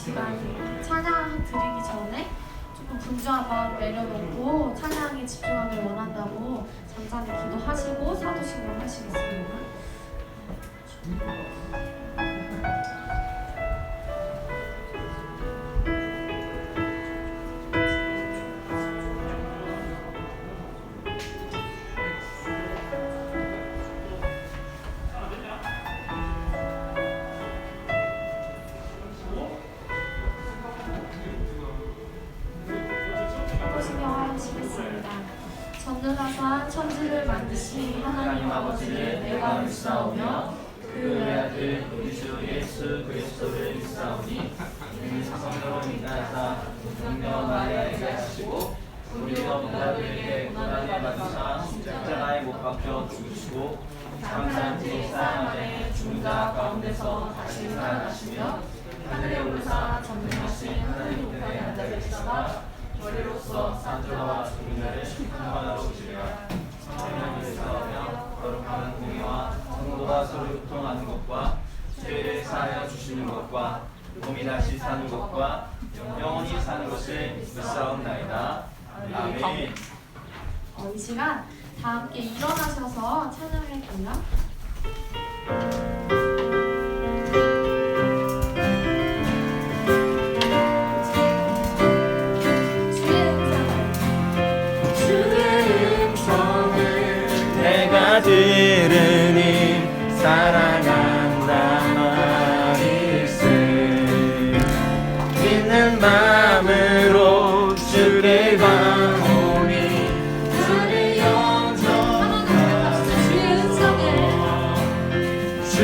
시간 찬양 드리기 전에 조금 분주한 마음 내려놓고 찬양에 집중하길 원한다고 잠잠히 기도하시고 사도신경 하시겠습니다. 전능하사 천지를 만드신 하나님 아버지를 내가 믿사오며 그 외아들 우리 주 예수 그리스도를 믿사오니 이는 성령으로 인하사 성녀 마리아에게 하시고 우리 원자들에게 고난을 받으사 십자가에 못 박혀 죽으시고 장사한 지 사흘 만에 죽은 자 가운데서 다시 살아나시며 하늘에 오르사 전능하신 하나님 우편에 앉아 계시다가 머리로서 산자와 죽은 자를 심판하러 오시리라. 성령을 싸우며 거룩한 공의와 성도가 서로 교통하는 것과 죄를 사하여 주시는 것과 몸이 다시 사는 것과 영원히 사는 것을 믿사옵나이다. 아멘. 이 시간 다 함께 일어나셔서 찬양할게요. 들으니 사랑한다 말일세 믿는 마음으로 주를 바라보니 주를 영접하라 주의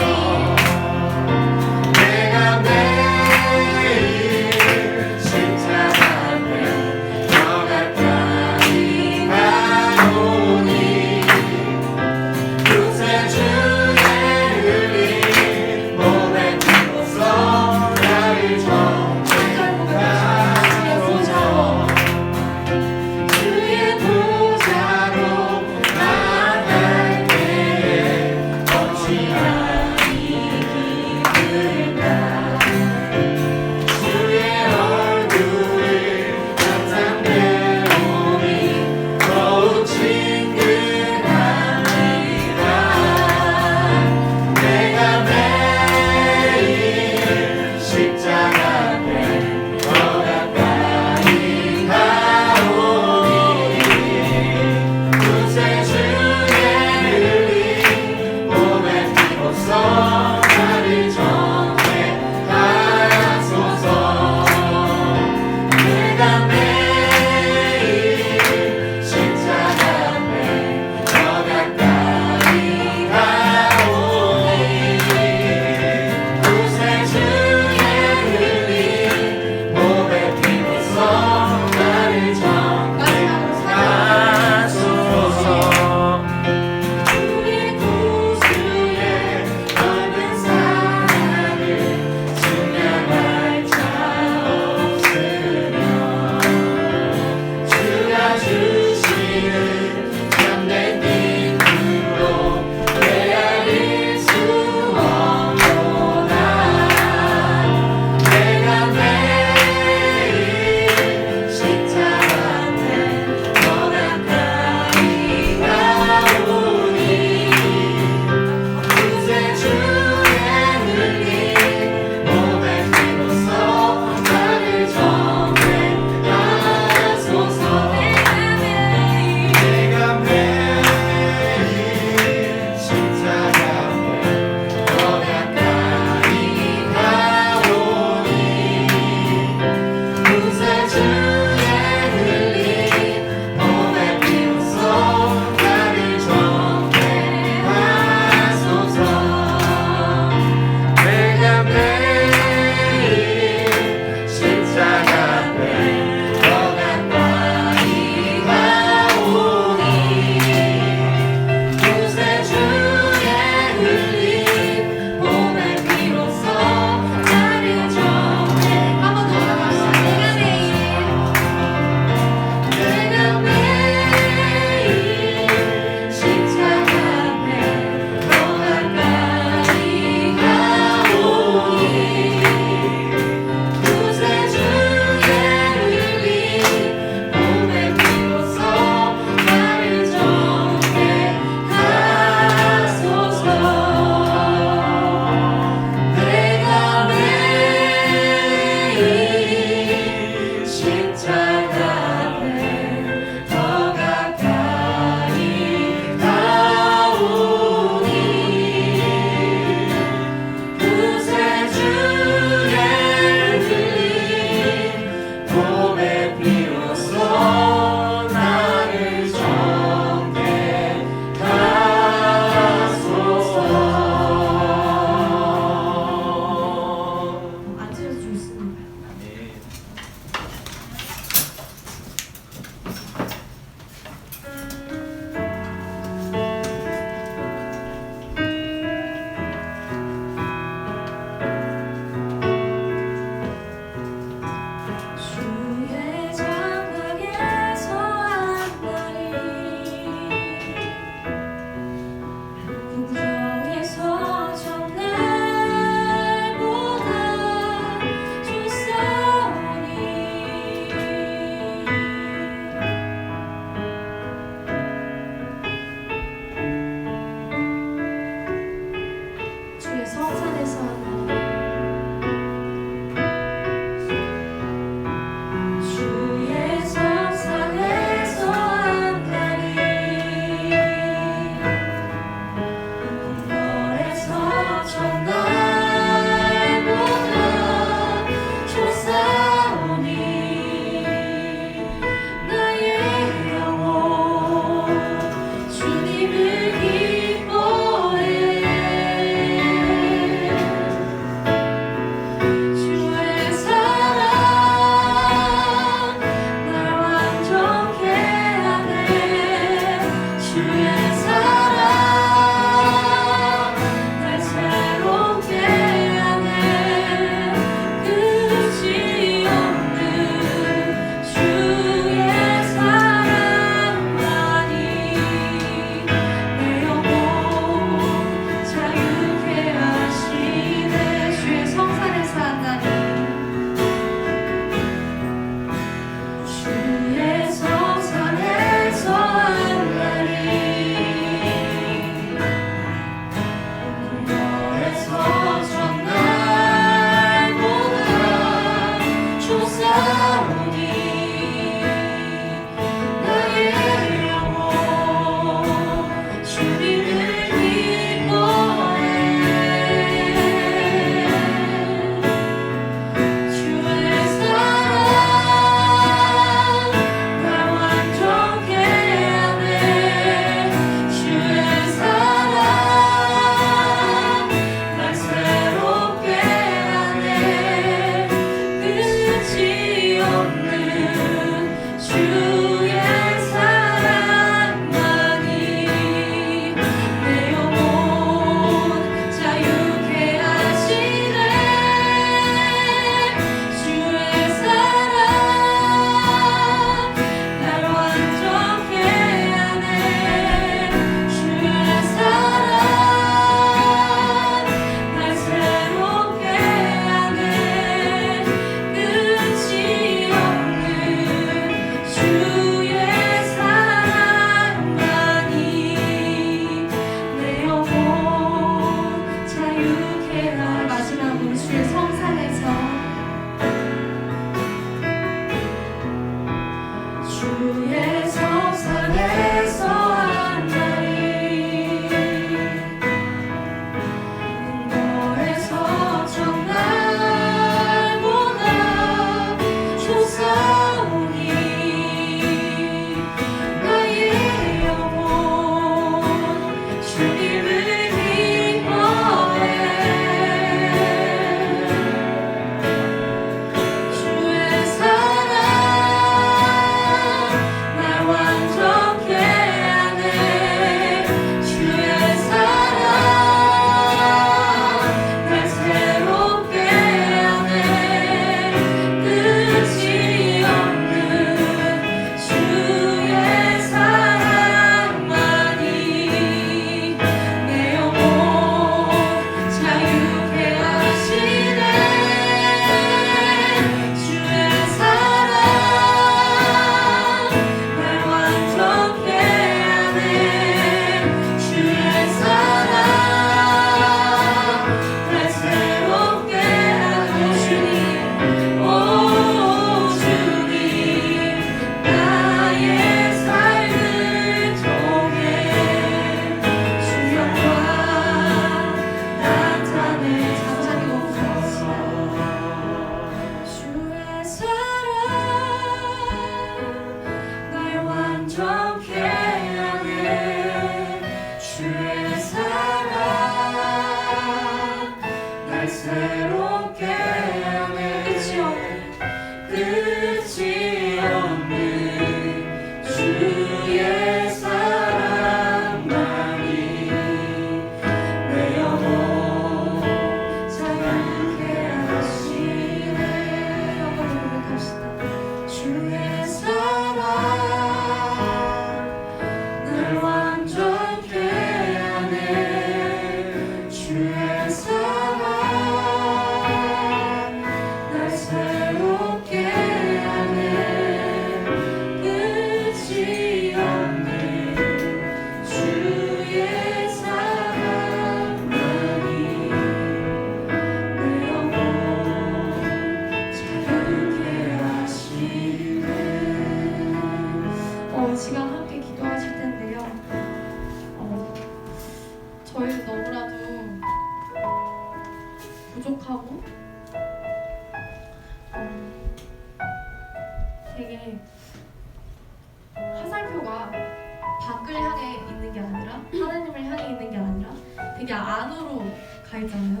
밖을 향해 있는 게 아니라 하나님을 향해 있는 게 아니라 되게 안으로 가 있잖아요.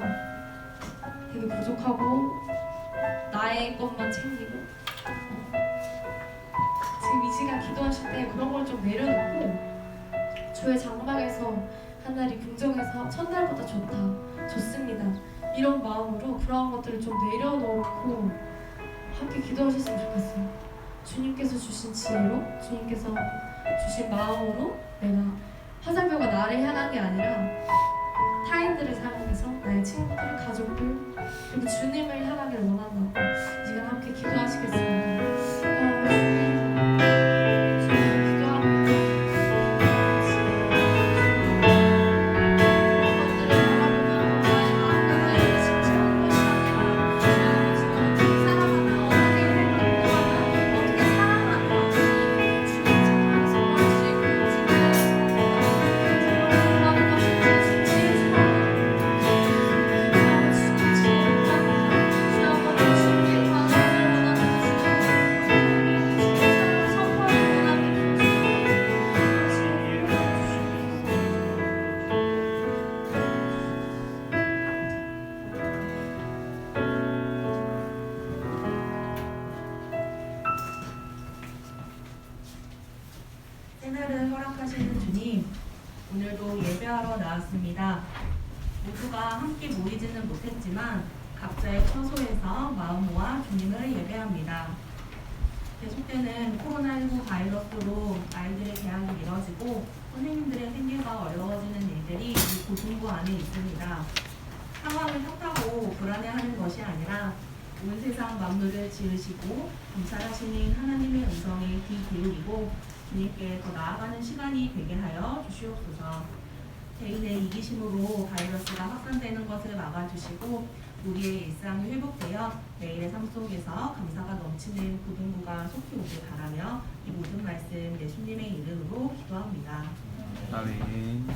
되게 부족하고 나의 것만 챙기고 지금 이 시간 기도하실 때 그런 걸 좀 내려놓고 주의 장막에서 하늘이 긍정해서 첫날보다 좋다, 좋습니다, 이런 마음으로 그러한 것들을 좀 내려놓고 함께 기도하셨으면 좋겠어요. 주님께서 주신 지혜로, 주님께서 주신 마음으로 내가 화살표가 나를 향한 게 아니라 타인들을 향해서 나의 친구들, 가족들, 그리고 주님을 향하기를 원한다고 이 시간 함께 기도하시겠습니다. 새날을 허락하시는 주님, 오늘도 예배하러 나왔습니다. 모두가 함께 모이지는 못했지만 각자의 처소에서 마음 모아 주님을 예배합니다. 계속되는 코로나19 바이러스로 아이들의 개학이 미뤄지고 선생님들의 생계가 어려워지는 일들이 이 고등부 안에 있습니다. 상황을 탓하고 불안해하는 것이 아니라 온 세상 만물을 지으시고 감찰하시는 하나님의 음성에 귀 기울이고 주님께 더 나아가는 시간이 되게 하여 주시옵소서. 개인의 이기심으로 바이러스가 확산되는 것을 막아주시고 우리의 일상이 회복되어 매일의 삶 속에서 감사가 넘치는 고등부가 속히 오길 바라며 이 모든 말씀 예수님의 이름으로 기도합니다. 아멘.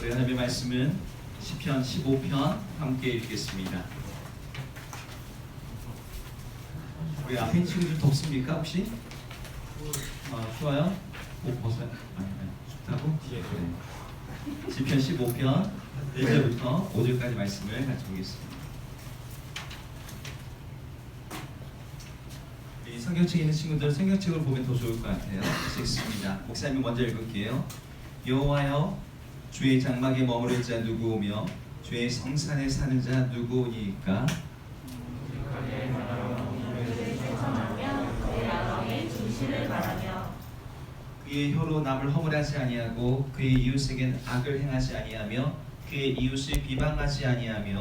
우리 하나님의 말씀은 시편 15편 함께 읽겠습니다. 우리 앞에 있는 친구들 덥습니까 혹시? 추워요? 옷 벗어요? 아니, 춥다고? 네. 시편 15편 1절부터 5절까지 말씀을 같이 보겠습니다. 이 성경책 있는 친구들 성경책을 보면 더 좋을 것 같아요. 읽습니다. 목사님 먼저 읽을게요. 여호와여, 주의 장막에 머무를 자 누구오며 주의 성산에 사는 자 누구오니까? 그의 혀로 남을 허물하지 아니하고 그의 이웃에겐 악을 행하지 아니하며 그의 이웃을 비방하지 아니하며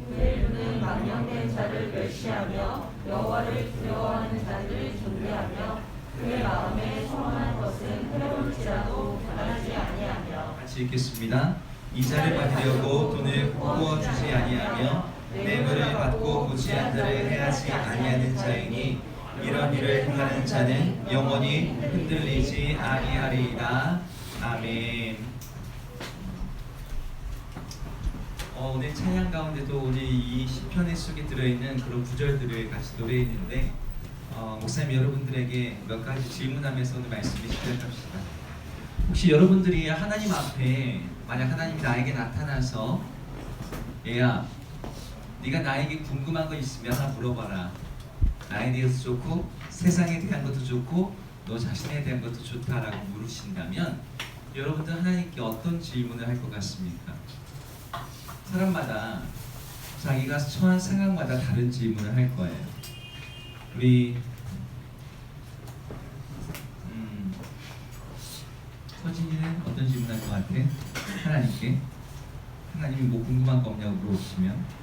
그의 눈은 망령된 자를 멸시하며 여호와를 두려워하는 자들을 존대하며 그의 마음에 선한 것은 해로울지라도 변하지 아니하며. 같이 읽겠습니다. 이자를 받으려고 돈을 꾸어 주지 아니하며 뇌물을 받고 고지한 자를 해하지 아니하는 자이니 이런 일을 행하는 자는 영원히 흔들리지 아니하리이다. 아멘. 오늘 찬양 가운데도 오늘 이 시편의 속에 들어있는 그런 구절들을 같이 노래했는데 목사님 여러분들에게 몇 가지 질문하면서 오늘 말씀을 시작합시다. 혹시 여러분들이 하나님 앞에 만약 하나님이 나에게 나타나서 얘야 네가 나에게 궁금한 거 있으면 하나 물어봐라. 나에 대해서 좋고 세상에 대한 것도 좋고 너 자신에 대한 것도 좋다라고 물으신다면 여러분들 하나님께 어떤 질문을 할 것 같습니까? 사람마다 자기가 처한 상황마다 다른 질문을 할 거예요. 우리 서진이는 어떤 질문 할 것 같아? 하나님께 하나님이 뭐 궁금한 거 없냐고 물어보시면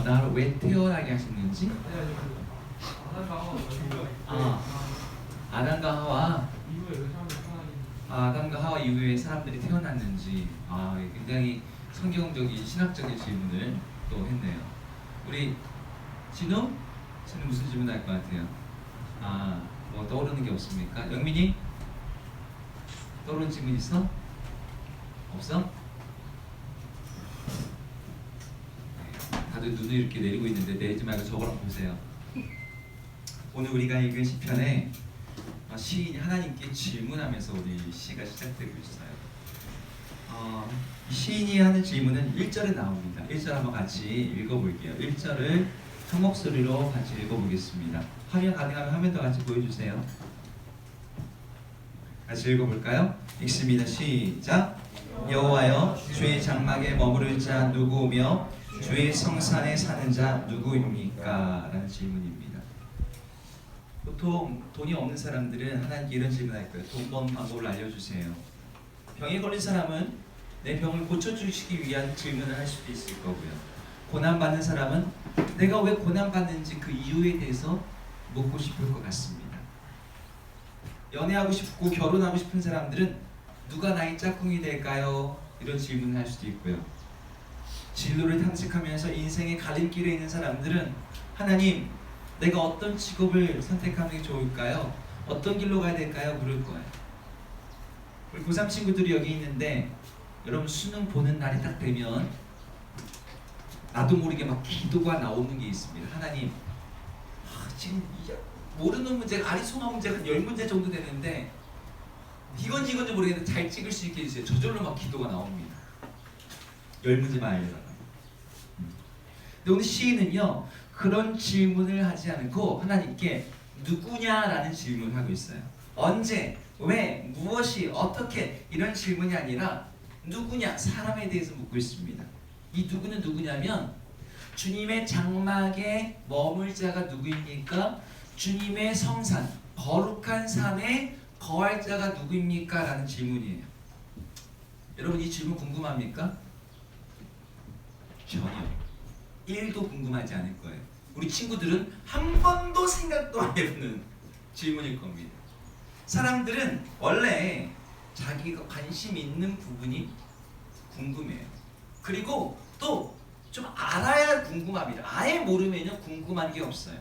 나를 왜 태어나게 하셨는지? 아담과 하와 아담과 하와 이후에 사람들이 태어났는지 굉장히 성경적인 신학적인 질문을 또 했네요. 우리 진우? 진우 무슨 질문 할 것 같아요? 뭐 떠오르는 게 없습니까? 영민이? 떠오르는 질문 있어? 없어? 사람들 눈을 이렇게 내리고 있는데 내리지 말고 저걸 보세요. 오늘 우리가 읽은 시편에 시인이 하나님께 질문하면서 오늘 시가 시작되고 있어요. 시인이 하는 질문은 1절에 나옵니다. 1절 한번 같이 읽어볼게요. 1절을 한 목소리로 같이 읽어보겠습니다. 화면 가능하면 화면 더 같이 보여주세요. 같이 읽어볼까요? 읽습니다. 시작. 여호와여, 주의 장막에 머무를 자 누구며 주의 성산에 사는 자 누구입니까? 라는 질문입니다. 보통 돈이 없는 사람들은 하나님께 이런 질문할 거예요. 돈 버는 방법을 알려주세요. 병에 걸린 사람은 내 병을 고쳐주시기 위한 질문을 할 수도 있을 거고요. 고난받는 사람은 내가 왜 고난받는지 그 이유에 대해서 묻고 싶을 것 같습니다. 연애하고 싶고 결혼하고 싶은 사람들은 누가 나의 짝꿍이 될까요? 이런 질문을 할 수도 있고요. 진로를 탐색하면서 인생의 갈림길에 있는 사람들은 하나님, 내가 어떤 직업을 선택하는 게 좋을까요? 어떤 길로 가야 될까요? 물을 거예요. 우리 고3 친구들이 여기 있는데 여러분 수능 보는 날이 딱 되면 나도 모르게 막 기도가 나오는 게 있습니다. 하나님, 지금 모르는 문제가 아리송한 문제가 한 10문제 정도 되는데 이건지 모르겠는데 잘 찍을 수 있게 해주세요. 저절로 막 기도가 나옵니다. 10문제만 알려달라고. 근데 오늘 시인은요, 그런 질문을 하지 않고 하나님께 누구냐라는 질문을 하고 있어요. 언제, 왜, 무엇이, 어떻게 이런 질문이 아니라 누구냐, 사람에 대해서 묻고 있습니다. 이 누구는 누구냐면 주님의 장막에 머물 자가 누구입니까? 주님의 성산, 거룩한 산에 거할 자가 누구입니까? 라는 질문이에요. 여러분 이 질문 궁금합니까? 전혀 1도 궁금하지 않을 거예요. 우리 친구들은 한 번도 생각도 안 해보는 질문일 겁니다. 사람들은 원래 자기가 관심 있는 부분이 궁금해요. 그리고 또 좀 알아야 궁금합니다. 아예 모르면요 궁금한 게 없어요.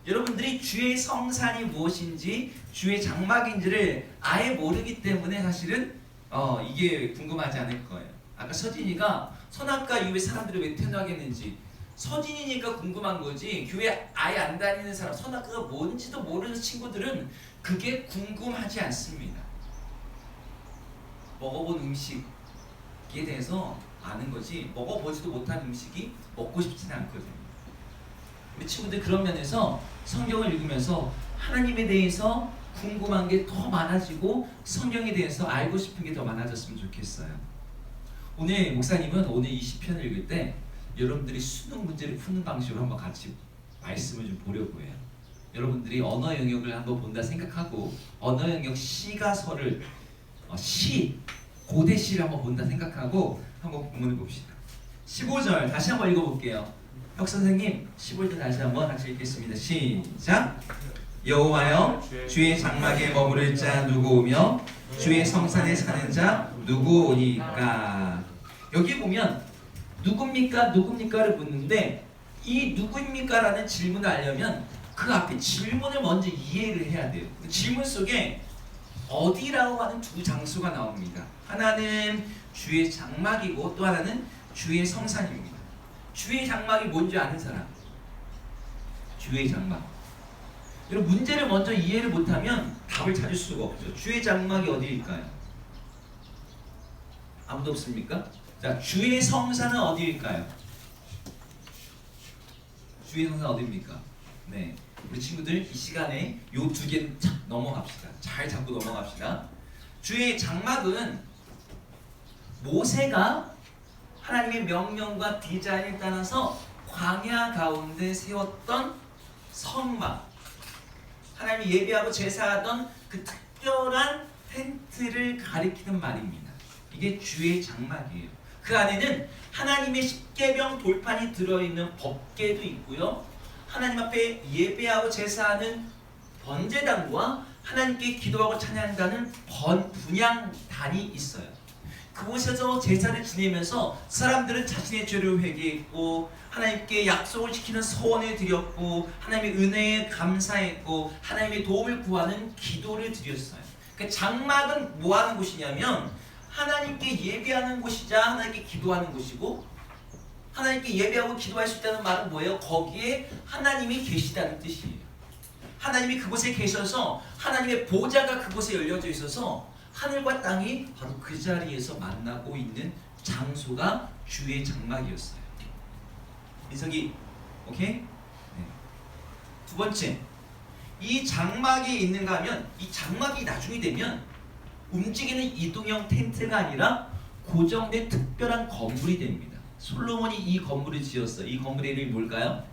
여러분들이 주의 성산이 무엇인지 주의 장막인지를 아예 모르기 때문에 사실은 이게 궁금하지 않을 거예요. 아까 서진이가 선악과 이후에 사람들이 왜 태어나겠는지 서진이니까 궁금한 거지 교회 아예 안 다니는 사람 선악과가 뭔지도 모르는 친구들은 그게 궁금하지 않습니다. 먹어본 음식에 대해서 아는 거지 먹어보지도 못한 음식이 먹고 싶지는 않거든요. 우리 친구들 그런 면에서 성경을 읽으면서 하나님에 대해서 궁금한 게 더 많아지고 성경에 대해서 알고 싶은 게 더 많아졌으면 좋겠어요. 오늘 목사님은 오늘 이 시편을 읽을 때 여러분들이 수능 문제를 푸는 방식으로 한번 같이 말씀을 좀 보려고 해요. 여러분들이 언어 영역을 한번 본다 생각하고 언어 영역 시가서를 고대 시를 한번 본다 생각하고 한번 본문을 봅시다. 15절 다시 한번 읽어볼게요. 혁 선생님 15절 다시 한번 같이 읽겠습니다. 시작. 여호와여, 주의 장막에 머무를 자 누구오며 주의 성산에 사는 자 누구오니까. 여기 보면 누굽니까를 묻는데 이 누구입니까? 라는 질문을 하려면 그 앞에 질문을 먼저 이해를 해야 돼요. 그 질문 속에 어디라고 하는 두 장소가 나옵니다. 하나는 주의 장막이고 또 하나는 주의 성산입니다. 주의 장막이 뭔지 아는 사람? 주의 장막. 여러분 문제를 먼저 이해를 못하면 답을 찾을 수가 없죠. 주의 장막이 어디일까요? 아무도 없습니까? 자, 주의 성산은 어디일까요? 주의 성산 어디입니까? 네, 우리 친구들 이 시간에 요 두 개는 넘어갑시다. 잘 잡고 넘어갑시다. 주의 장막은 모세가 하나님의 명령과 디자인을 따라서 광야 가운데 세웠던 성막, 하나님이 예배하고 제사하던 그 특별한 텐트를 가리키는 말입니다. 이게 주의 장막이에요. 그 안에는 하나님의 십계명 돌판이 들어있는 법궤도 있고요, 하나님 앞에 예배하고 제사하는 번제단과 하나님께 기도하고 찬양한다는 분향단이 있어요. 그곳에서 제사를 지내면서 사람들은 자신의 죄를 회개했고 하나님께 약속을 지키는 서원을 드렸고 하나님의 은혜에 감사했고 하나님의 도움을 구하는 기도를 드렸어요. 그러니까 장막은 뭐 하는 곳이냐면 하나님께 예배하는 곳이자 하나님께 기도하는 곳이고 하나님께 예배하고 기도할 수 있다는 말은 뭐예요? 거기에 하나님이 계시다는 뜻이에요. 하나님이 그곳에 계셔서 하나님의 보좌가 그곳에 열려져 있어서 하늘과 땅이 바로 그 자리에서 만나고 있는 장소가 주의 장막이었어요. 민석이 오케이? 네. 두 번째, 이 장막이 있는가 하면 이 장막이 나중에 되면 움직이는 이동형 텐트가 아니라 고정된 특별한 건물이 됩니다. 솔로몬이 이 건물을 지었어요. 이 건물의 이름이 뭘까요?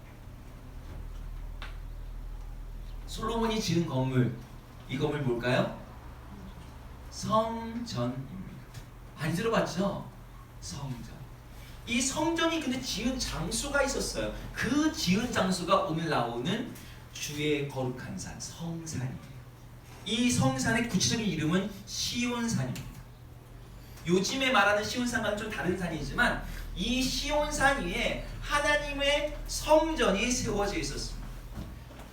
솔로몬이 지은 건물, 이 건물 뭘까요? 성전입니다. 많이 들어봤죠? 성전. 이 성전이 근데 지은 장소가 있었어요. 그 지은 장소가 오늘 나오는 주의 거룩한 산, 성산이에요. 이 성산의 구체적인 이름은 시온산입니다. 요즘에 말하는 시온산과는 좀 다른 산이지만 이 시온산 위에 하나님의 성전이 세워져 있었습니다.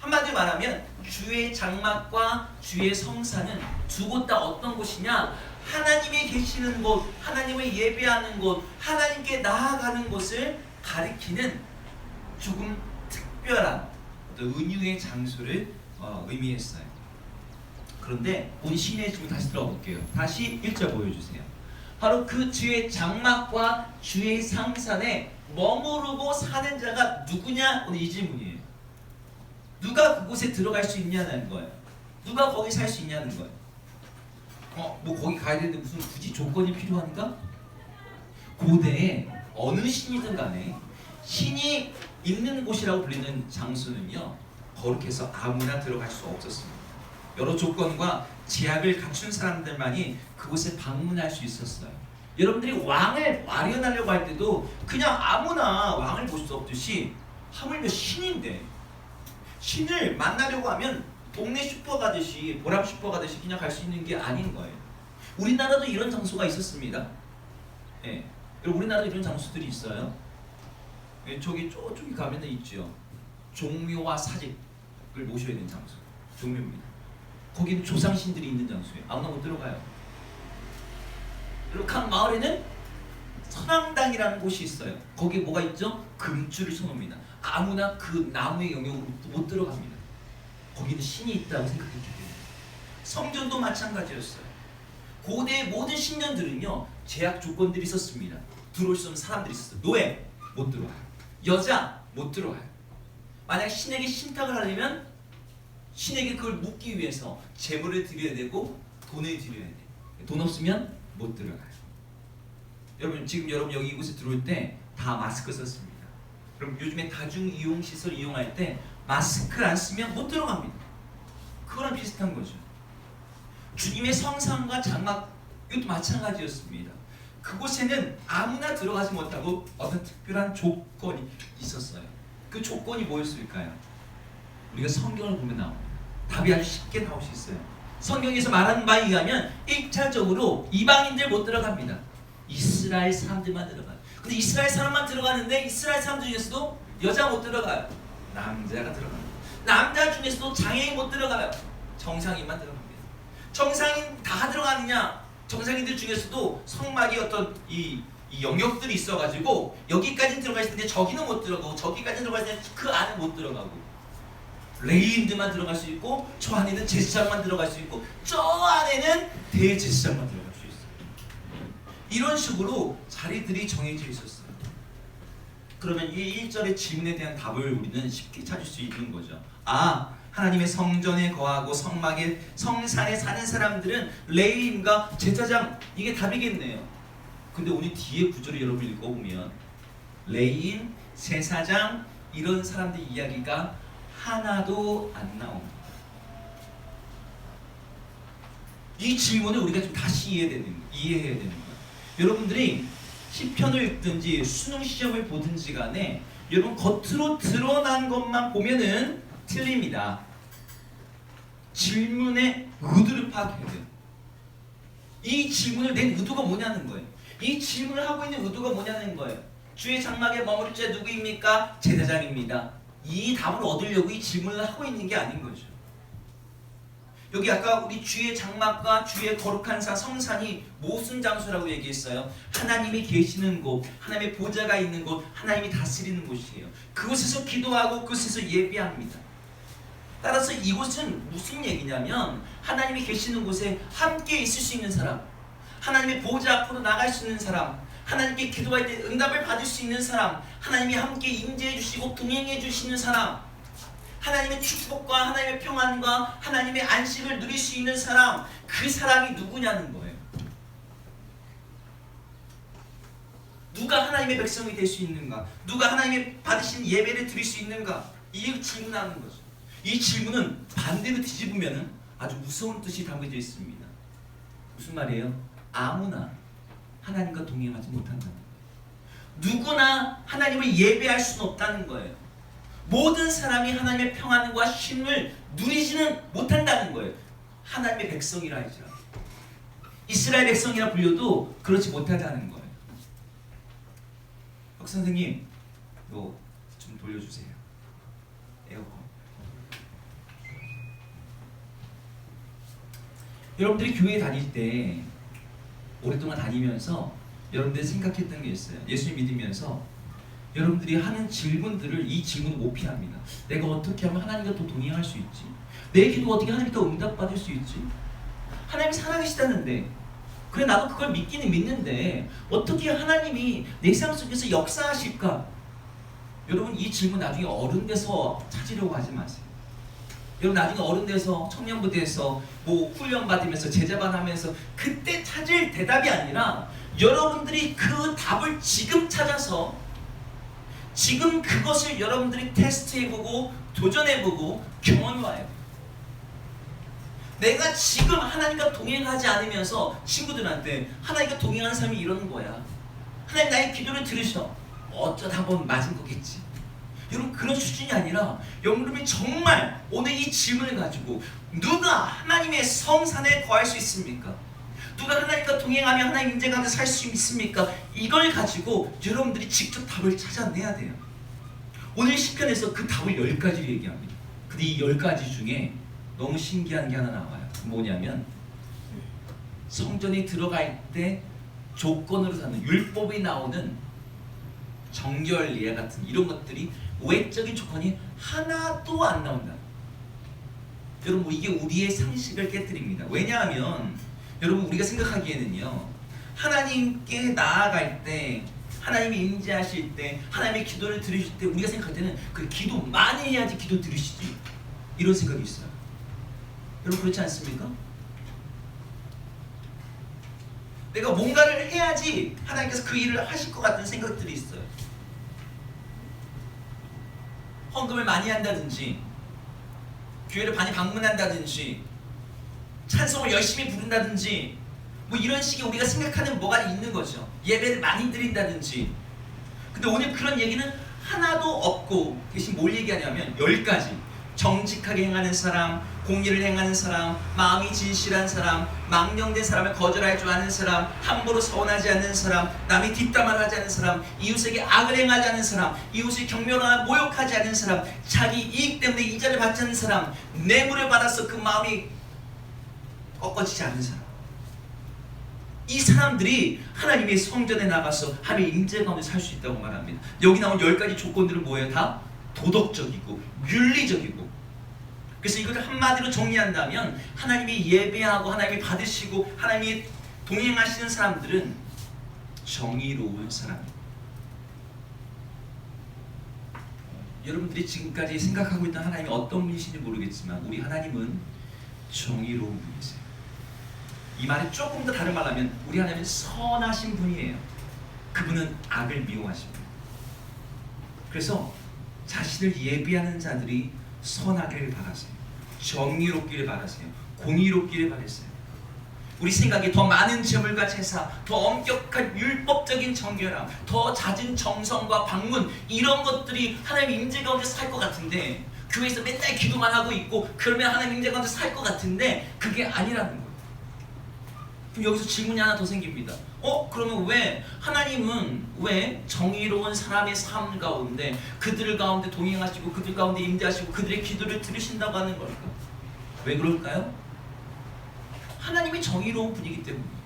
한마디로 말하면 주의 장막과 주의 성산은 두 곳 다 어떤 곳이냐? 하나님이 계시는 곳, 하나님을 예배하는 곳, 하나님께 나아가는 곳을 가리키는 조금 특별한 어떤 은유의 장소를 의미했어요. 그런데 우리 시인의 질문 다시 들어볼게요. 다시 1절 보여주세요. 바로 그 주의 장막과 주의 성산에 머무르고 사는 자가 누구냐? 오늘 이 질문이에요. 누가 그곳에 들어갈 수 있냐는 거예요. 누가 거기 살 수 있냐는 거예요. 뭐 거기 가야 되는데 무슨 굳이 조건이 필요한가? 고대에 어느 신이든 간에 신이 있는 곳이라고 불리는 장소는요, 거룩해서 아무나 들어갈 수 없었습니다. 여러 조건과 제약을 갖춘 사람들만이 그곳에 방문할 수 있었어요. 여러분들이 왕을 발현하려고 할 때도 그냥 아무나 왕을 볼 수 없듯이 하물며 신인데 신을 만나려고 하면 동네 슈퍼 가듯이 보람 슈퍼 가듯이 그냥 갈 수 있는 게 아닌 거예요. 우리나라도 이런 장소가 있었습니다. 예, 우리나라도 이런 장소들이 있어요. 예, 저쪽에 가면 있죠. 종묘와 사직을 모셔야 되는 장소, 종묘입니다. 거기는 조상신들이 있는 장소예요. 아무나 못 들어가요. 그리고 각 마을에는 선왕당이라는 곳이 있어요. 거기에 뭐가 있죠? 금줄을 쳐놓습니다. 아무나 그 나무의 영역으로 못 들어갑니다. 거기는 신이 있다고 생각했기 때문에. 성전도 마찬가지였어요. 고대의 모든 신전들은요, 제약 조건들이 있었습니다. 들어올 수 없는 사람들이 있었어요. 노예 못 들어와요. 여자 못 들어와요. 만약 신에게 신탁을 하려면 신에게 그걸 묻기 위해서 재물을 드려야 되고 돈을 드려야 돼요. 돈 없으면 못 들어가요. 여러분 지금 여러분 여기 이곳에 들어올 때 다 마스크 썼습니다. 그럼 요즘에 다중이용시설 이용할 때 마스크를 안 쓰면 못 들어갑니다. 그거랑 비슷한 거죠. 주님의 성산과 장막 이것도 마찬가지였습니다. 그곳에는 아무나 들어가지 못하고 어떤 특별한 조건이 있었어요. 그 조건이 뭐였을까요? 우리가 성경을 보면 나옵니다. 답이 아주 쉽게 나올 수 있어요. 성경에서 말하는 바에 의하면 1차적으로 이방인들 못 들어갑니다. 이스라엘 사람들만 들어가요. 근데 이스라엘 사람만 들어가는데 이스라엘 사람들 중에서도 여자 못 들어가요. 남자가 들어가요. 남자 중에서도 장애인 못 들어가요. 정상인만 들어갑니다. 정상인 다 들어가느냐? 정상인들 중에서도 성막이 어떤 이 영역들이 있어가지고 여기까지는 들어갈 수 있는데 저기는 못 들어가고 저기까지는 들어갈 수 있는데 그 안에 못 들어가고 레위인들만 들어갈 수 있고 저 안에는 제사장만 들어갈 수 있고 저 안에는 대제사장만 들어갈 수 있어요. 이런 식으로 자리들이 정해져 있었어요. 그러면 이 1절의 질문에 대한 답을 우리는 쉽게 찾을 수 있는 거죠. 아, 하나님의 성전에 거하고 성막에 성산에 사는 사람들은 레위인과 제사장, 이게 답이겠네요. 근데 오늘 뒤에 구절을 여러분 읽어보면 레위인, 제사장 이런 사람들 이야기가 하나도 안 나옵니다. 이 질문을 우리가 좀 다시 이해해야 되는 거예요. 여러분들이 시편을 읽든지 수능 시험을 보든지 간에 여러분 겉으로 드러난 것만 보면은 틀립니다. 질문의 의도를 파악해야 돼요. 이 질문을 낸 의도가 뭐냐는 거예요. 이 질문을 하고 있는 의도가 뭐냐는 거예요. 주의 장막에 머무를 자 누구입니까? 제사장입니다. 이 답을 얻으려고 이 질문을 하고 있는 게 아닌 거죠. 여기 아까 우리 주의 장막과 주의 거룩한 산 성산이 무슨 장소라고 얘기했어요? 하나님이 계시는 곳, 하나님의 보좌가 있는 곳, 하나님이 다스리는 곳이에요. 그곳에서 기도하고 그곳에서 예배합니다. 따라서 이곳은 무슨 얘기냐면 하나님이 계시는 곳에 함께 있을 수 있는 사람, 하나님의 보좌 앞으로 나갈 수 있는 사람, 하나님께 기도할 때 응답을 받을 수 있는 사람, 하나님이 함께 임재해 주시고 동행해 주시는 사람, 하나님의 축복과 하나님의 평안과 하나님의 안식을 누릴 수 있는 사람, 그 사람이 누구냐는 거예요. 누가 하나님의 백성이 될 수 있는가? 누가 하나님의 받으신 예배를 드릴 수 있는가? 이 질문하는 거죠. 이 질문은 반대로 뒤집으면 아주 무서운 뜻이 담겨져 있습니다. 무슨 말이에요? 아무나 하나님과 동행하지 못한다는 거예요. 누구나 하나님을 예배할 수는 없다는 거예요. 모든 사람이 하나님의 평안과 쉼을 누리지는 못한다는 거예요. 하나님의 백성이라 할지라도, 이스라엘 백성이라 불려도 그렇지 못하다는 거예요. 박 선생님, 이거 좀 돌려주세요. 에어컨. 여러분들이 교회 다닐 때 오랫동안 다니면서 여러분들이 생각했던 게 있어요. 예수님 믿으면서 여러분들이 하는 질문들을, 이 질문을 못 피합니다. 내가 어떻게 하면 하나님과 더 동행할 수 있지? 내 기도 어떻게 하나님께 더 응답받을 수 있지? 하나님이 살아계시다는데, 그래 나도 그걸 믿기는 믿는데 어떻게 하나님이 내 삶 속에서 역사하실까? 여러분 이 질문 나중에 어른 돼서 찾으려고 하지 마세요. 여러분 나중에 어른 돼서 청년부대에서 뭐 훈련 받으면서 제자반 하면서 그때 찾을 대답이 아니라 여러분들이 그 답을 지금 찾아서 지금 그것을 여러분들이 테스트해보고 도전해보고 경험해와요. 내가 지금 하나님과 동행하지 않으면서 친구들한테 하나님과 동행하는 사람이 이러는 거야. 하나님 나의 기도를 들으셔. 어쩌다 한번 맞은 거겠지. 여러분 그런 수준이 아니라 여러분이 정말 오늘 이 질문을 가지고 누가 하나님의 성산에 거할 수 있습니까? 누가 하나님과 동행하며 하나님 인재 가운데 살 수 있습니까? 이걸 가지고 여러분들이 직접 답을 찾아내야 돼요. 오늘 시편에서 그 답을 10가지를 얘기합니다. 근데 이 10가지 중에 너무 신기한 게 하나 나와요. 뭐냐면 성전에 들어갈 때 조건으로 삼는 율법이 나오는 정결 예화 같은 이런 것들이 외적인 조건이 하나도 안 나온다. 여러분 이게 우리의 상식을 깨뜨립니다. 왜냐하면 여러분 우리가 생각하기에는요, 하나님께 나아갈 때, 하나님이 임재하실 때, 하나님의 기도를 들으실 때 우리가 생각할 때는 그 기도 많이 해야지 기도 들으시지, 이런 생각이 있어요. 여러분 그렇지 않습니까? 내가 뭔가를 해야지 하나님께서 그 일을 하실 것 같은 생각들이 있어요. 헌금을 많이 한다든지, 교회를 많이 방문한다든지, 찬송을 열심히 부른다든지, 뭐 이런 식의 우리가 생각하는 뭐가 있는 거죠. 예배를 많이 드린다든지. 근데 오늘 그런 얘기는 하나도 없고 대신 뭘 얘기하냐면 10가지. 정직하게 행하는 사람, 공의를 행하는 사람, 마음이 진실한 사람, 망령된 사람을 거절할 줄 아는 사람, 함부로 서운하지 않는 사람, 남이 뒷담화를 하지 않는 사람, 이웃에게 악을 행하지 않는 사람, 이웃을 경멸하거나 모욕하지 않는 사람, 자기 이익 때문에 이자를 받지 않는 사람, 뇌물을 받아서 그 마음이 꺾어지지 않는 사람. 이 사람들이 하나님의 성전에 나가서 하나님의 임재 가운데 살 수 있다고 말합니다. 여기 나온 10가지 조건들은 뭐예요? 다 도덕적이고 윤리적이고. 그래서 이것을 한마디로 정리한다면 하나님이 예배하고 하나님이 받으시고 하나님이 동행하시는 사람들은 정의로운 사람입니다. 여러분들이 지금까지 생각하고 있던 하나님이 어떤 분이신지 모르겠지만 우리 하나님은 정의로운 분이세요. 이 말이 조금 더 다른 말로 하면 우리 하나님은 선하신 분이에요. 그분은 악을 미워하십니다. 그래서 자신을 예비하는 자들이 선하기를 바라세요. 정의롭기를 바라세요. 공의롭기를 바라세요. 우리 생각에 더 많은 재물과 제사, 더 엄격한 율법적인 정결함, 더 잦은 정성과 방문, 이런 것들이 하나님의 임재 가운데 살 것 같은데, 교회에서 맨날 기도만 하고 있고 그러면 하나님 임재 가운데 살 것 같은데 그게 아니라는 거예요. 그럼 여기서 질문이 하나 더 생깁니다. 그러면 왜 하나님은 왜 정의로운 사람의 삶 가운데 그들 가운데 동행하시고 그들 가운데 임재하시고 그들의 기도를 들으신다고 하는 걸까? 왜 그럴까요? 하나님이 정의로운 분이기 때문이에요.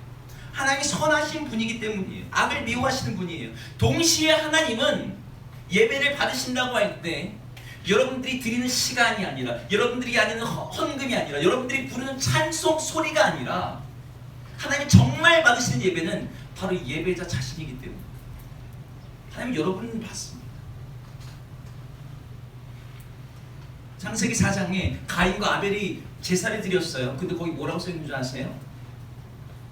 하나님이 선하신 분이기 때문이에요. 악을 미워하시는 분이에요. 동시에 하나님은 예배를 받으신다고 할 때 여러분들이 드리는 시간이 아니라, 여러분들이 하는 헌금이 아니라, 여러분들이 부르는 찬송 소리가 아니라, 하나님이 정말 받으시는 예배는 바로 예배자 자신이기 때문에 하나님은 여러분을 받습니다. 창세기 4장에 가인과 아벨이 제사를 드렸어요. 근데 거기 뭐라고 써있는 줄 아세요?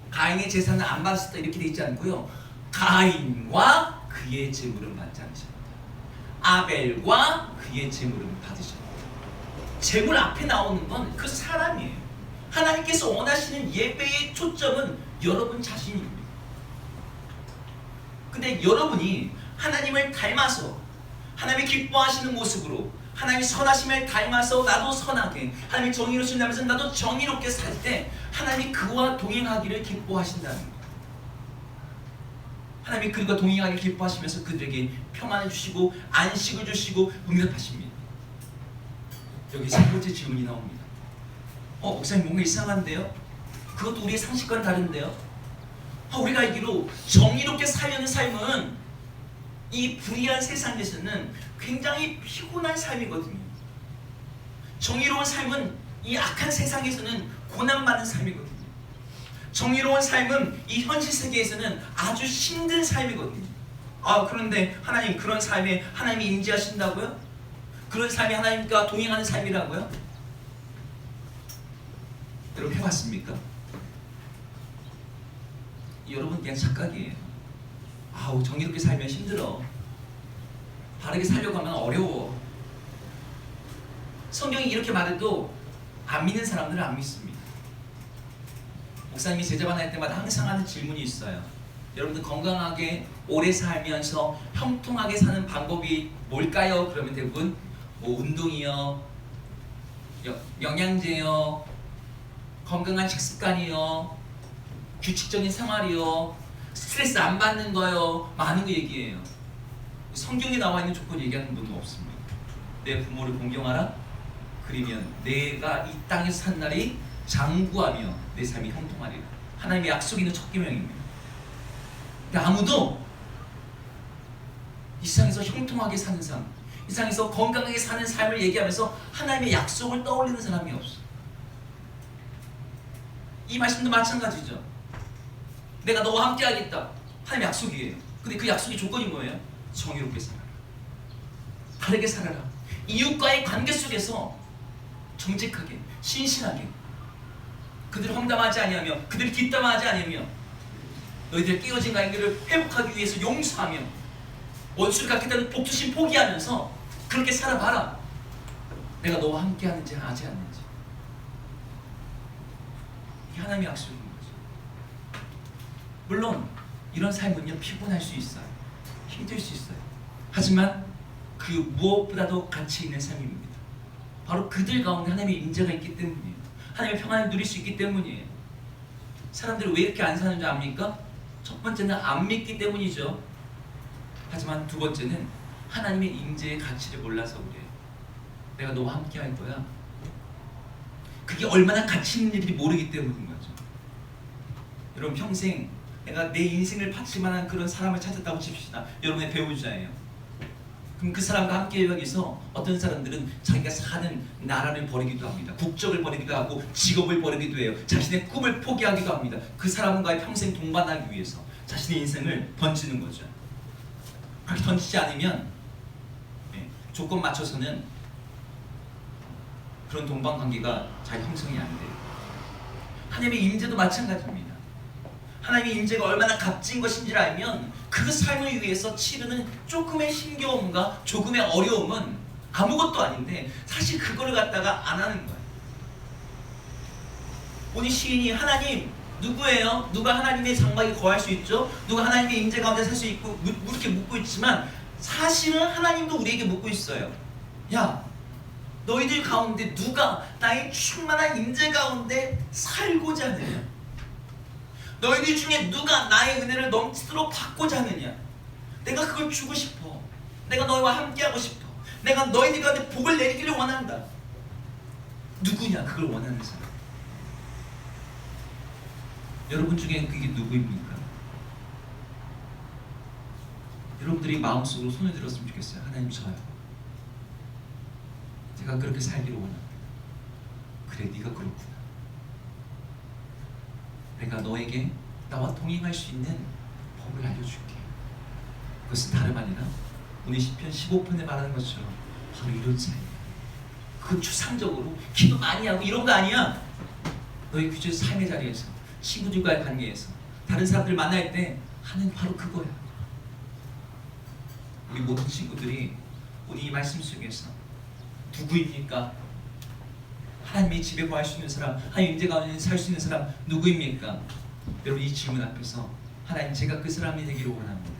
가인의 제사는 안 받았다 이렇게 돼 있지 않고요, 가인과 그의 제물은 받지 않으셨다. 아벨과 그의 제물은 받으셨다. 제물 앞에 나오는 건 그 사람이에요. 하나님께서 원하시는 예배의 초점은 여러분 자신입니다. 근데 여러분이 하나님을 닮아서, 하나님이 기뻐하시는 모습으로, 하나님이 선하심을 닮아서 나도 선하게, 하나님이 정의로우신 닮아서 나도 정의롭게 살 때 하나님이 그와 동행하기를 기뻐하신다는 거예요. 하나님이 그들과 동행하기를 기뻐하시면서 그들에게 평안을 주시고 안식을 주시고 응답하십니다. 여기 세 번째 질문이 나옵니다. 목사님 뭔가 이상한데요? 그것도 우리의 상식과는 다른데요? 우리가 알기로 정의롭게 살려는 삶은 이 불의한 세상에서는 굉장히 피곤한 삶이거든요. 정의로운 삶은 이 악한 세상에서는 고난받는 삶이거든요. 정의로운 삶은 이 현실 세계에서는 아주 힘든 삶이거든요. 그런데 하나님, 그런 삶에 하나님이 임재하신다고요? 그런 삶이 하나님과 동행하는 삶이라고요? 여러분 해봤습니까? 여러분 그냥 착각이에요. 정의롭게 살면 힘들어. 바르게 살려고 하면 어려워. 성경이 이렇게 말해도 안 믿는 사람들은 안 믿습니다. 목사님이 제자반 할 때마다 항상 하는 질문이 있어요. 여러분들 건강하게 오래 살면서 형통하게 사는 방법이 뭘까요? 그러면 대부분 운동이요, 영양제요, 건강한 식습관이요, 규칙적인 생활이요, 스트레스 안 받는 거요, 많은 거 얘기해요. 성경에 나와 있는 조건 얘기하는 분은 없습니다. 내 부모를 공경하라, 그러면 내가 이 땅에서 산 날이 장구하며 내 삶이 형통하리라. 하나님의 약속이 있는 첫 계명입니다. 근데 아무도 이 세상에서 형통하게 사는 삶, 이 세상에서 건강하게 사는 삶을 얘기하면서 하나님의 약속을 떠올리는 사람이 없어. 이 말씀도 마찬가지죠. 내가 너와 함께 하겠다. 하나님의 약속이에요. 근데 그 약속의 조건이 뭐예요? 정의롭게 살아라, 바르게 살아라, 이웃과의 관계 속에서 정직하게, 신실하게, 그들을 험담하지 아니하며, 그들을 뒷담화하지 아니하며, 너희들의 깨어진 관계를 회복하기 위해서 용서하며, 원수를 갖겠다는 복수심 포기하면서 그렇게 살아봐라. 내가 너와 함께 하는지 하지 않는지. 이게 하나님의 약속인 거죠. 물론 이런 삶은요, 피곤할 수 있어요. 힘들 수 있어요. 하지만 그 무엇보다도 가치 있는 삶입니다. 바로 그들 가운데 하나님의 임재가 있기 때문이에요. 하나님의 평안을 누릴 수 있기 때문이에요. 사람들이 왜 이렇게 안 사는 줄 압니까? 첫 번째는 안 믿기 때문이죠. 하지만 두 번째는 하나님의 임재의 가치를 몰라서 그래요. 내가 너와 함께 할 거야. 그게 얼마나 가치 있는 일인지 모르기 때문인 거죠. 여러분 평생 내가 내 인생을 바칠 만한 그런 사람을 찾았다고 칩시다. 여러분의 배우자예요. 그럼 그 사람과 함께 여기서 어떤 사람들은 자기가 사는 나라를 버리기도 합니다. 국적을 버리기도 하고 직업을 버리기도 해요. 자신의 꿈을 포기하기도 합니다. 그 사람과의 평생 동반하기 위해서 자신의 인생을 던지는 거죠. 그렇게 던지지 않으면 조건 맞춰서는 그런 동반관계가 잘 형성이 안 돼요. 하나님의 임재도 마찬가지입니다. 하나님의 임재가 얼마나 값진 것인지를 알면 그 삶을 위해서 치르는 조금의 힘겨움과 조금의 어려움은 아무것도 아닌데 사실 그거를 갖다가 안 하는 거예요. 오늘 시인이 하나님 누구예요? 누가 하나님의 장막에 거할 수 있죠? 누가 하나님의 임재 가운데 살 수 있고 이렇게 묻고 있지만 사실은 하나님도 우리에게 묻고 있어요. 야, 너희들 가운데 누가 나의 충만한 임재 가운데 살고자 하느냐? 너희들 중에 누가 나의 은혜를 넘치도록 받고자 하느냐? 내가 그걸 주고 싶어. 내가 너희와 함께하고 싶어. 내가 너희들 가운데 복을 내리기를 원한다. 누구냐? 그걸 원하는 사람. 여러분 중에 그게 누구입니까? 여러분들이 마음속으로 손을 들었으면 좋겠어요. 하나님, 저요. 제가 그렇게 살기를 원합니다. 그래, 네가 그렇구나. 내가 너에게 나와 동행할 수 있는 법을 알려줄게. 그것은 다름 아니라 오늘 시편 15편에 말하는 것처럼 바로 이런 삶이야. 그 추상적으로 기도 많이 하고 이런 거 아니야. 너의 구체 삶의 자리에서, 친구들과의 관계에서, 다른 사람들 만날 때 하는 바로 그거야. 우리 모든 친구들이 오늘 이 말씀 속에서 누구입니까? 하나님의 집에 거할 수 있는 사람, 하나님 임재 가운데 살 수 있는 사람 누구입니까? 여러분, 이 질문 앞에서 하나님, 제가 그 사람이 되기를 원합니다.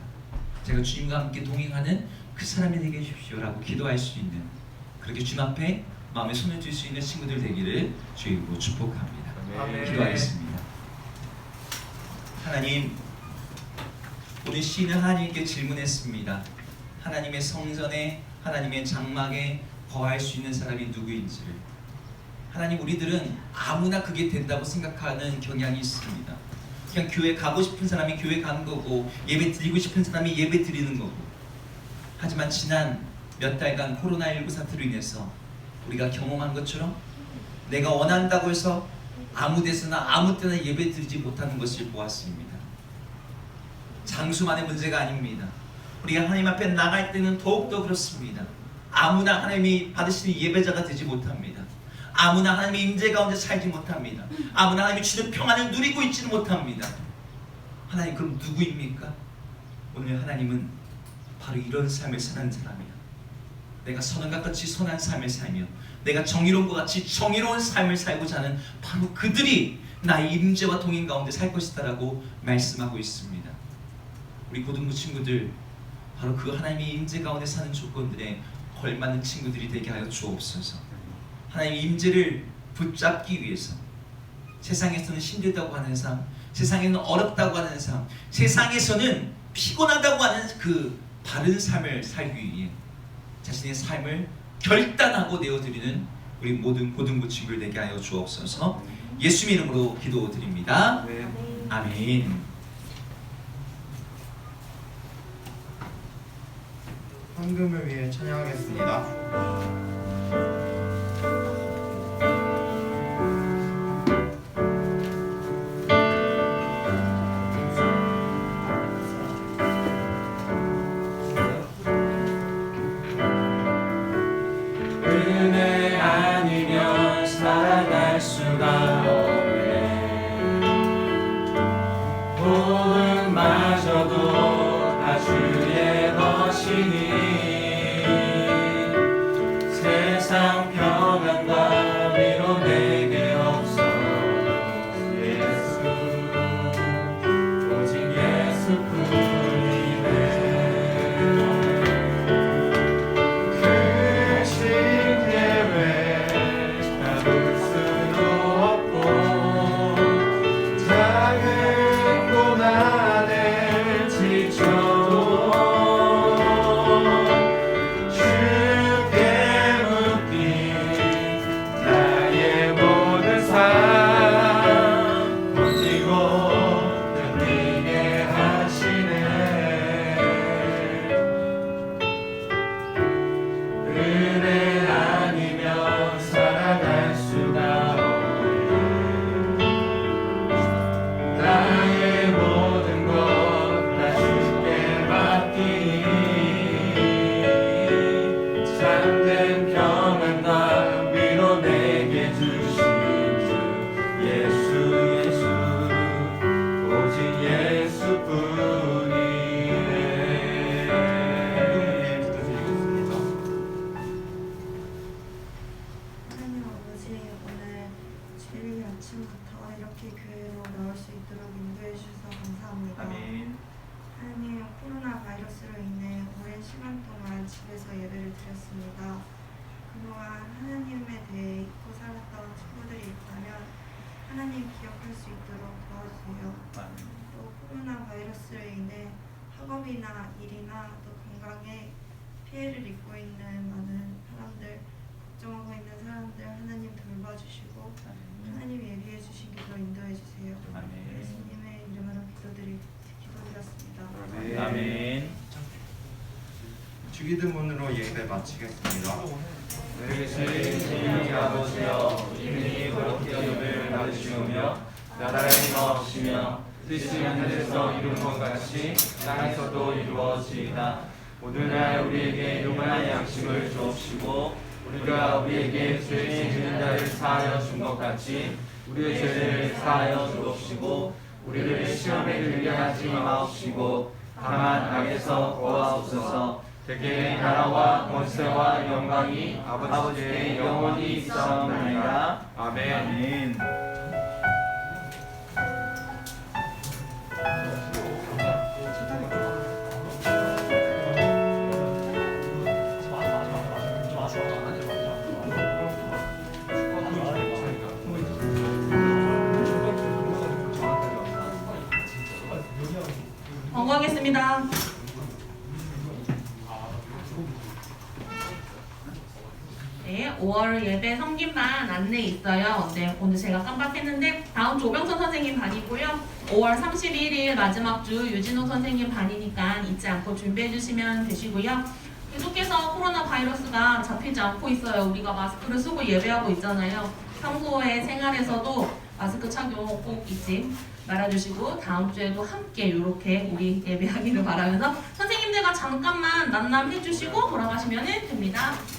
제가 주님과 함께 동행하는 그 사람이 되게 해주십시오라고 기도할 수 있는, 그렇게 주님 앞에 마음에 손을 들 수 있는 친구들 되기를 주님으로 축복합니다. 아멘. 기도하겠습니다. 하나님, 오늘 시인은 하나님께 질문했습니다. 하나님의 성전에, 하나님의 장막에 거할 수 있는 사람이 누구인지를. 하나님, 우리들은 아무나 그게 된다고 생각하는 경향이 있습니다. 그냥 교회 가고 싶은 사람이 교회 가는 거고, 예배 드리고 싶은 사람이 예배 드리는 거고. 하지만 지난 몇 달간 코로나19 사태로 인해서 우리가 경험한 것처럼 내가 원한다고 해서 아무 데서나 아무 때나 예배 드리지 못하는 것을 보았습니다. 장수만의 문제가 아닙니다. 우리가 하나님 앞에 나갈 때는 더욱더 그렇습니다. 아무나 하나님이 받으시는 예배자가 되지 못합니다. 아무나 하나님의 임재 가운데 살지 못합니다. 아무나 하나님이 주는 평안을 누리고 있지는 못합니다. 하나님, 그럼 누구입니까? 오늘 하나님은 바로 이런 삶을 사는 사람이야. 내가 선한 것 같이 선한 삶을 살며, 내가 정의로운 것 같이 정의로운 삶을 살고자 하는 바로 그들이 나의 임재와 동행 가운데 살 것이다 라고 말씀하고 있습니다. 우리 고등부 친구들, 바로 그 하나님의 임재 가운데 사는 조건들에 걸맞는 친구들이 되게 하여 주옵소서. 하나님의 임재를 붙잡기 위해서 세상에서는 힘들다고 하는 삶, 세상에는 어렵다고 하는 삶, 세상에서는 피곤하다고 하는 그 바른 삶을 살기 위해 자신의 삶을 결단하고 내어드리는 우리 모든 고등부 친구들 되게 하여 주옵소서. 예수님 이름으로 기도드립니다. 아멘. 헌금을 위해 찬양하겠습니다. 은혜 아니면 살아갈 수가 없네. 복음마저도 다 주의 것이니 세상 평안과 위로 내게 없어. 예수, 오직 예수뿐이네. 은혜 아니면 살아갈 수가 없네. 나의 모든 것 다 주께 맡기니 참된 평안과 위로 내게 주신 주 예수, 예수, 오직 예수뿐이네. 하나님 아버지, 오늘 주일 아침부터 이렇게 교회로 나올 수 있도록 인도해 주셔서 감사합니다. 아멘. 하나님, 코로나 바이러스로 인해 오랜 시간 동안 집에서 예배를 드렸습니다. 그동안 하나님에 대해 잊고 살았던 친구들이 있다면 하나님 기억할 수 있도록 도와주세요. 또 코로나 바이러스로 인해 학업이나 일이나 또 건강에 피해를 입고 있는 많은 사람들, 걱정하고 있는 사람들 하나님 돌봐주시고 또 하나님 예비해 주신 길로 인도해 주세요. 아멘. 예수님의 이름으로 기도드렸습니다. 아멘. 주기도문으로 예배 마치겠습니다. 주님 아버지여, 이름이 거룩히 여김을 받으시오며 나라의 임하옵시며 뜻이 하늘에서 이룬 것 같이 땅에서도 이루어지이다. 오늘날 우리에게 용할 양식을 주옵시고 우리가 우리에게 죄 지은 자를 사하여 준 것 같이 우리의 죄를 사하여 주옵시고 우리를 시험에 들게 하지 마옵시고 다만 악에서 구하옵소서. 대개 나라와 권세와 영광이 아버지께 영원히 있사옵나이다. 아멘. 권고하겠습니다. 네, 5월 예배 섬김반 안내 있어요. 네, 오늘 제가 깜빡했는데 다음 조병선 선생님 반이고요. 5월 31일 마지막 주 유진호 선생님 반이니까 잊지 않고 준비해 주시면 되시고요. 계속해서 코로나 바이러스가 잡히지 않고 있어요. 우리가 마스크를 쓰고 예배하고 있잖아요. 평소의 생활에서도 마스크 착용 꼭 잊지 말아주시고 다음 주에도 함께 이렇게 우리 예배하기를 바라면서 선생님들과 잠깐만 만남해 주시고 돌아가시면 됩니다.